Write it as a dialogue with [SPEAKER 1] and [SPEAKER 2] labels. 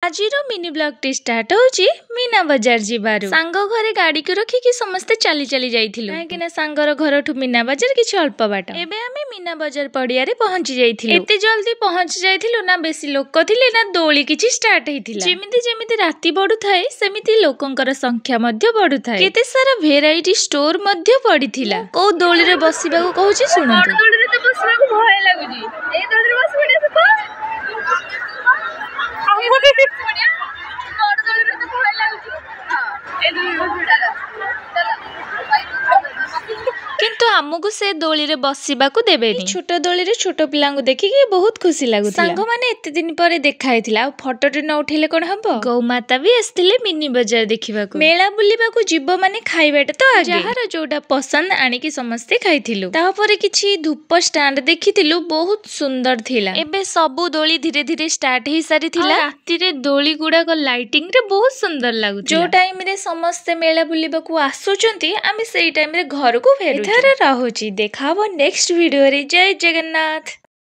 [SPEAKER 1] आजिर mini blog T start होची मीना बाजार जिबारु सांग घरे गाड़ी को रखिकी समस्ते चली चली जाइथिलु काहेकिना सांगर घरठु मीना बाजार किछि अल्प बाट। एबे आमे मीना बाजार पड़िया रे पहुंची जाइथिलु। एते जल्दी पहुंची जाइथिलु ना बेसी लोक थिले ना दोली किछि स्टार्ट हेतिला। जेमिति जेमिति राती बढु थाए सेमिति लोकंकर संख्या मध्य बढु थाए। केते सारा भेराइटी स्टोर मध्य पडिथिला। को दोली रे बसिबाको कहूची सुनंतु।
[SPEAKER 2] दोली रे तो बसिबाको भय लागुची। ए दोली रे बसिबे तो
[SPEAKER 1] किंतु आमको से दोली रे बसिबाकू देबेनी। छोट दोली रे छोट पिलांगु देखिकी बहुत खुशी लागुथिला। सांग माने एते दिन परे देखा हेतिला आ फोटोटे न उठेले कोन हबो। गौ माता भी आस्तिले मिनी बाजार देखिबाकू। मेला बुलिबाकू जीव माने खाइबाटे तो आगे जहार जोटा पसंद आनिकी समस्ते खाइथिलु। ता परे किछि धूप स्टैंड देखिथिलु बहुत सुंदर थिला। एबे सबु दोली धीरे धीरे स्टार्ट हेई सारिथिला। राती रे दोली गुडा को लाइटिंग रे बहुत सुंदर लागुथिला। जो टाइम रे समस्ते मेला बुलिबाकू आसुचंती आमे सेई टाइम रे घर को फेरु। एथारे रहुची देखाबो नेक्स्ट वीडियो रे। जय जगन्नाथ।